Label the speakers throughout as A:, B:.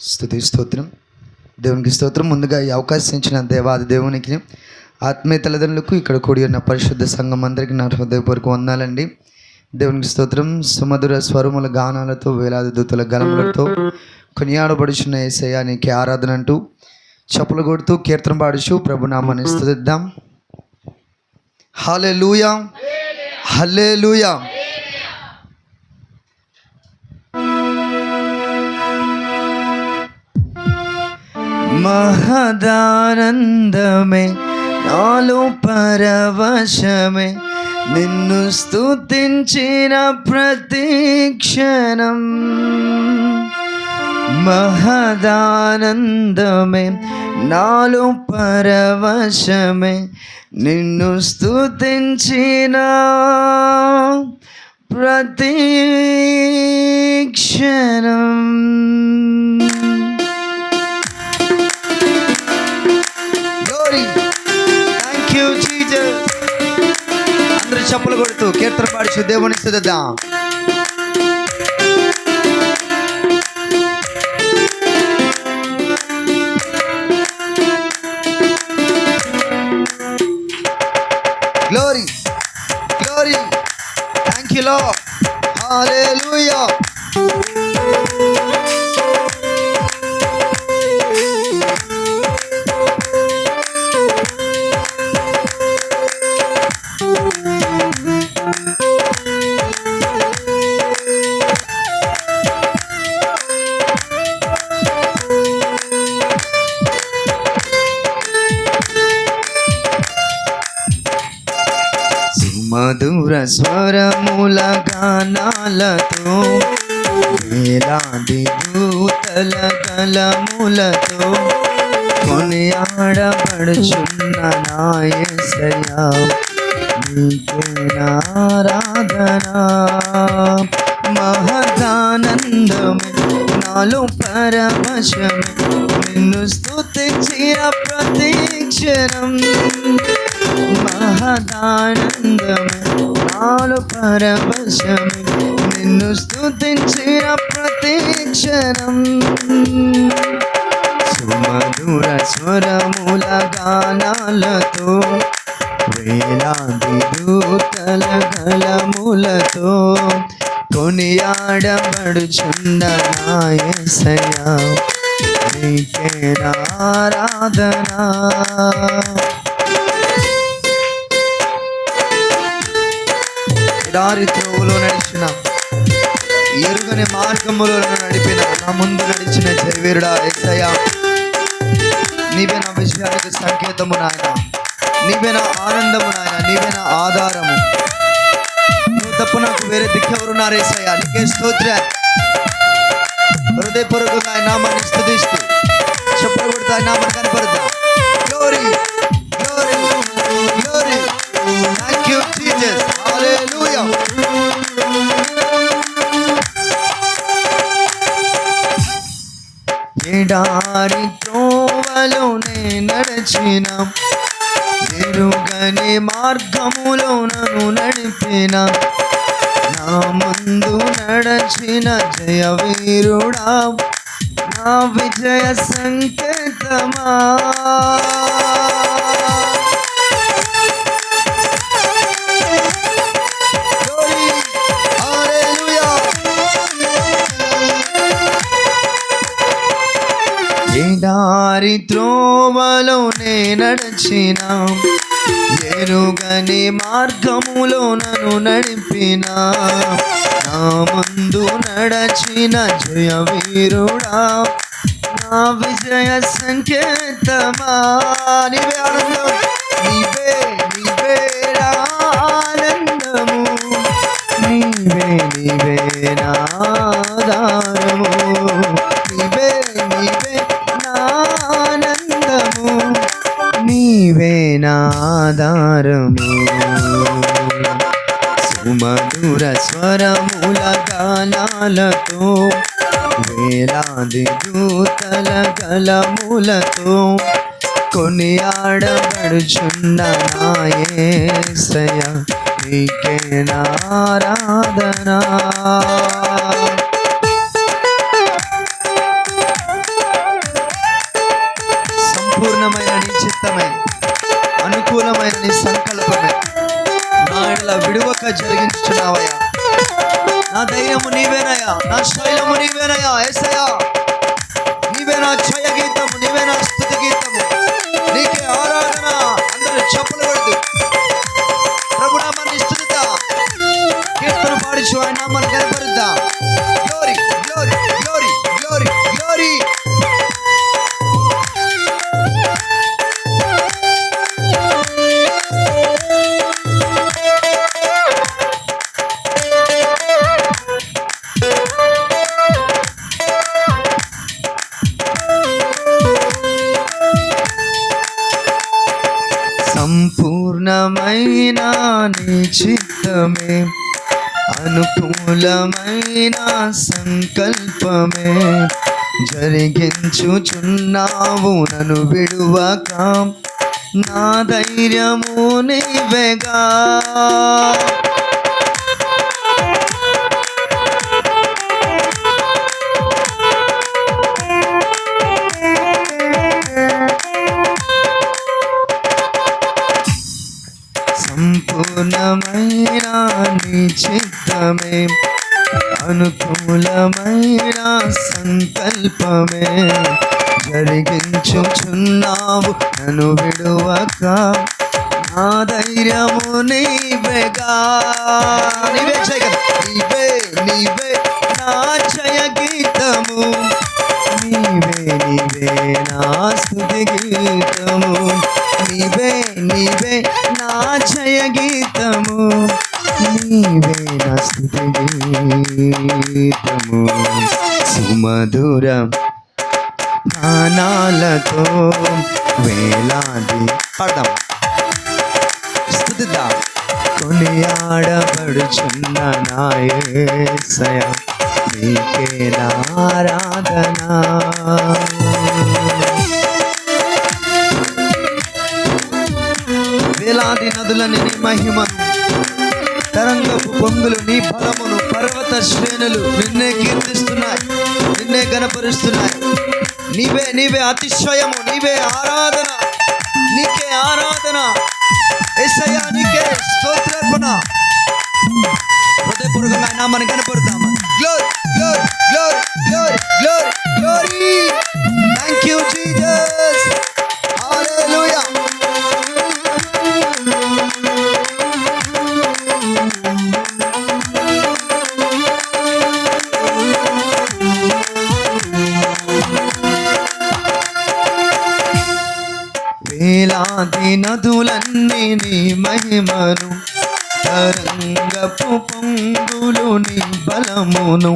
A: స్తుతి స్తోత్రం దేవునికి స్తోత్రం. ముందుగా ఈ అవకాశం ఇచ్చిన దేవాది దేవునికి, ఆత్మీయ తల్లిదండ్రులకు, ఇక్కడ కూడి ఉన్న పరిశుద్ధ సంఘం అందరికీ నా హృదయపూర్వక వందనాలండి. దేవునికి స్తోత్రం. సుమధుర స్వరముల గానాలతో, వేలాది దూతల గలములతో కొనియాడబడుచున్న యేసయ్య నీకే ఆరాధన అంటూ చప్పులు కొడుతూ కీర్తన పాడుచు ప్రభునామాన్ని స్తుతిద్దాం. హల్లెలూయా, హల్లెలూయా. మహదానందమే నాలో పరవశమే, నిన్ను స్తుతించిన ప్రతి క్షణం. మహదానందమే నాలో పరవశమే, నిన్ను స్తుతించిన ప్రతి క్షణం. అందరూ చప్పులు కొడుతూ కీర్తన పాడుచు దేవుని స్తుతిద్దాం. Glory, glory, thank you Lord, hallelujah. మధుర స్వరముల గానాలతో, వేలాది దూతల గలములతో కొనియాడబడుచున్న నా యేసయ్యా నీకే ఆరాధన. మహదానందమే నాలో పరవశమే, నిన్ను స్తుతించిన ప్రతి క్షణం. మహదానందమే నాలో పరవశమే, నిన్ను స్తుతించిన ప్రతి క్షణం. సుమధుర స్వరముల గానాలతో, వేలాది దూతల గలములతో కొనియాడబడుచున్న నా యేసయ్యా నీకే ఆరాధన. దారి త్రోవలో నడిచిన, ఎరుగని మార్గములో నడిపిన, నా ముందు నడిచిన జయవీరుడా యేసయ్యా, నీవే నా విజయానికి సంకేతము నాయన, నీవే నా ఆనందము నాయన, నీవే నా ఆధారము. నువ్వు తప్ప నాకు వేరే దిక్కెవరున్నారు యేసయ్యా, నీకే స్తోత్రం. హృదయపూర్వకంగా ఆయన నామాన్ని స్తుతిస్తూ చప్పట్లు కొడుతూ ఆయన నామాన్ని కనపడతా. Glory, glory, glory, thank you Jesus, hallelujah. ఎడారి త్రోవలోనే నడిచిన, ఎరుగని మార్గములో నన్ను నడిపిన, నా ముందు నడచిన జయవీరుడా నా విజయ సంకేతమా. ఎడారి త్రోవలోనే నడిచిన, ఎరుగని మార్గములో నన్ను నడిపిన, నా ముందు నడచిన జయవీరుడా నా విజయ సంకేతమా. నీవే ఆనందం, నీవే, నీవే ఆనందము, నీవే, నీవే ఆధారము, నీవే, నీవే ఆనందము, నీవే ఆధారము. సుమధుర స్వరముల గానాలతో, వేలాది దూతల గలములతో కొనియాడబడుచున్న నా యేసయ్యా నీకే ఆరాధన. జరిగించున్నావయ్యా. నా ధైర్యము నీవేనయ్యా, నా శైలము నీవేనయ్యా. యేసయ్యా, నీవే నా జయ గీతము, నీవే నా స్తుతి గీతము, నీకే ఆరాధన. అందరూ చెప్పులు కొడుతూ ప్రభు నామాన్ని స్తుతిద్దాం, కీర్తన పాడుచు ఆయన నామాన్ని కనపరుద్దాం. Glory glory glory glory glory. సంపూర్ణమైన నీ చిత్తమే, అనుకూలమైన సంకల్పమే జరిగించుచున్నావు నన్ను విడువక. నా ధైర్యము నీవేగా, సంపూర్ణమైన నీ చిత్తమే, అనుకూలమైన సంకల్పమే జరిగించుచున్నావు నన్ను విడువక. నా ధైర్యము నీవేగా, నీవే జయ, నీవే నీవే నా జయ గీతము, నీవే నీవే నా స్తుతి గీతము, నీవే నీవే నా జయ గీతము, నీవే నా స్తుతి గీతము. సుమధుర గానాలతో వేలాది పాడదాం, స్తుతిద్దాం. కొనియాడబడుచున్న నా యేసయ్యా, నీకే నా ఆరాధన. వేలాది నదులని నీ మహిమను, తరంగపు పొంగులు నీ బలమును, పర్వత శ్రేణులు నిన్నే కీర్తిస్తున్నాయి, నిన్నే గణపరుస్తున్నాయి. నీవే నీవే అతిశయము, నీవే ఆరాధన, నీకే ఆరాధన. యేసయ్యా, నీకే స్తోత్రార్పణ. హృదయపూర్వకంగా నామని కనపడతాము. Glory glory glory glory glory glory. Thank you Jesus. Hallelujah. వేలాది నదులన్నీ నీ మహిమను, తరంగపు పొంగులు నీ బలమును,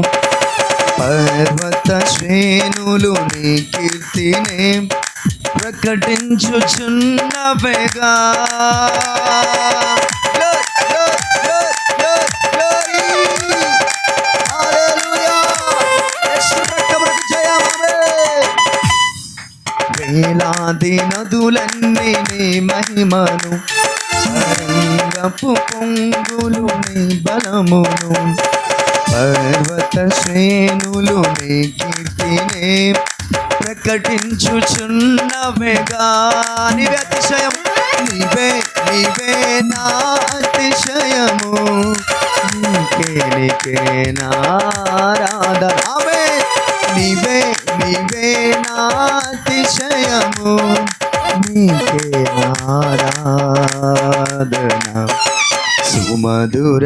A: పర్వత శ్రేణులు నీ కీర్తినే ప్రకటించుచున్నవేగా. వేలాది నదులన్నీ నీ మహిమను, తరంగపు పొంగులు నీ బలమును, పర్వత శ్రేణులు నీ కీర్తినే ప్రకటించుచున్నవేగా. నీవే అతిశయం, నీవే నీవే నా అతిశయము, నీకే నీకే నా ఆరాధన. ఆమేన్. నీవే నీవే నా అతిశయము, నీకే నా ఆరాధన. సుమధుర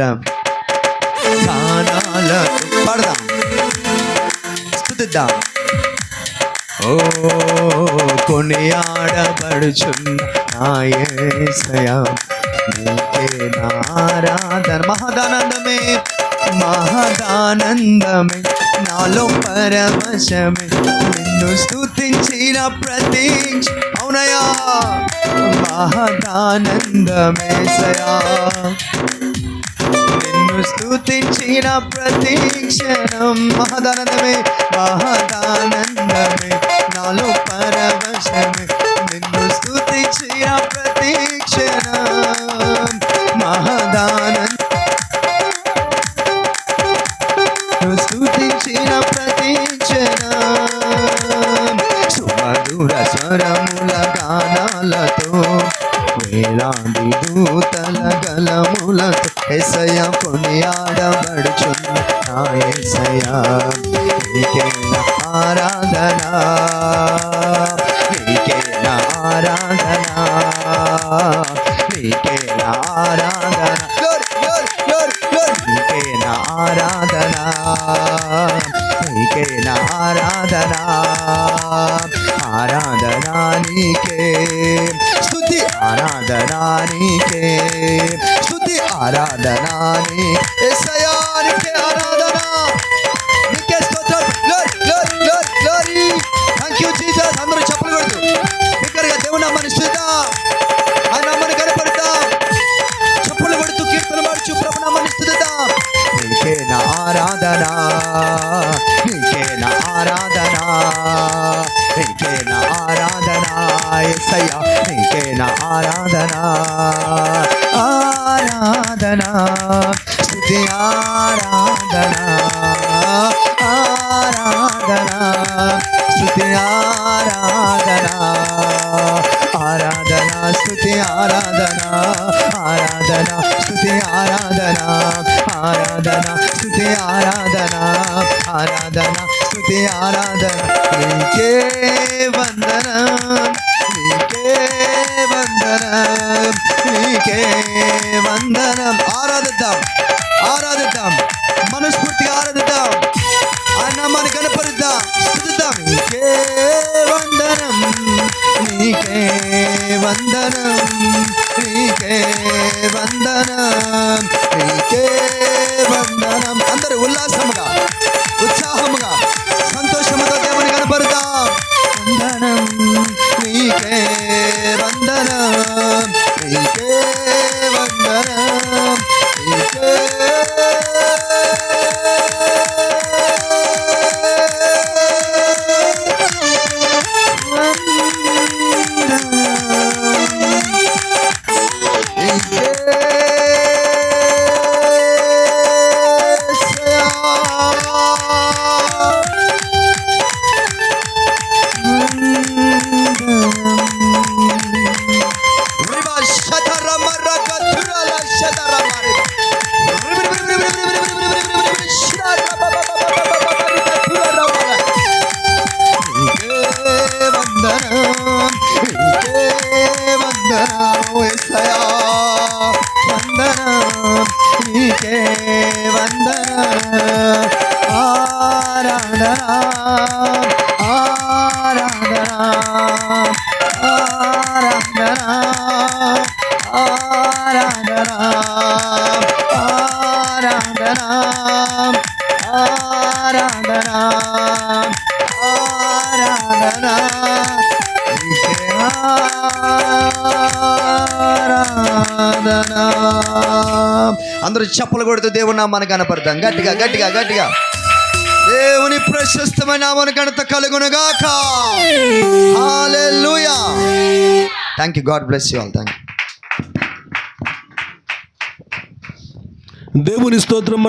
A: గానాలతో పాడదాం, స్తుతిద్దాం. ఓ కొనియాడబడుచున్న నా యేసయ్యా, నీకే నా ఆరాధన. మహదానందమే మహదానందమే నాలో పరవశమే, నిన్ను స్తుతించిన ప్రతి అవునయా. మహదానందమే సయా, నిన్ను స్తుతించిన ప్రతి క్షణం. మహదానందమే మహదానందమే నాలో పరవశమే, నిన్ను స్తుతించిన ప్రతి క్షణం. మహదానంద స్తుతించిన ప్రతి క్షణం. సుమధుర స్వరముల గానాలతో, వేలాది దూతల గలములతో, యేసయ్యా నీకే నా ఆరాధన, నీకే నా ఆరాధన, నీకే నా ఆరాధన, నీకే నా ఆరాధన, నీకే నా ఆరాధన, ఆరాధన నీకే, స్తుతి ఆరాధన నీకే, స్తుతి ఆరాధన నీ యేసయ్యా నీకే ఆరాధన, నీకే స్తోత్రం. Glory glory glory glory. Thank you Jesus. అందరూ చప్పట్లు కొడుతూ బిగ్గరగా దేవుని నామాన్ని స్తుతిద్దాం, ఆయన నామాన్ని కనపడతాం, చప్పట్లు కొడుతూ కీర్తన పాడుచు ప్రభు నామాన్ని స్తుతిద్దాం. నీకే నా ఆరాధన, నీకే నా ఆరాధన, నీకే నా ఆరాధన యేసయ్యా, నీకే నా ఆరాధన, ఆరాధన స్తుతి ఆరాధన, ఆరాధన స్తుతి ఆరాధన, ఆరాధన స్తుతి ఆరాధన, ఆరాధన స్తుతి ఆరాధన, ఆరాధన స్తుతి ఆరాధన, ఆరాధన స్తుతి ఆరాధన. నీకే వందనం, నీకే వందనం, నీకే వందనం. ఆరాధిద్దాం, ఆరాధిద్దాం, మనస్ఫూర్తిగా ఆరాధిద్దాం, ఆయన నామాన్ని కనపరుద్దాం, స్తుతిద్దాం. నీకే వందనం, నీకే వందనం, నీకే వందనం, నీకే వందనం. అందరూ ఉల్లాసముగా, ఉత్సాహముగా, సంతోషముతో దేవుని కనపరుద్దాం. వందనం నీకే, వందనం నీకే, వందనం నీకే. నీకే వందనం, ఆరాధన, ఆరాధన, ఆరాధన, ఆరాధన, ఆరాధన, ఆరాధన, ఆరాధన నీకే ఆరాధన. అందరూ చప్పలు కొడుతూ దేవుని నామాన్ని కనపడతాం. గట్టిగా గట్టిగా గట్టిగా. దేవుని ప్రశస్తమైన నామానికి ఘనత కలుగునుగాక. Hallelujah. Thank you. God bless you all. Thank you.
B: దేవుని స్తోత్రం.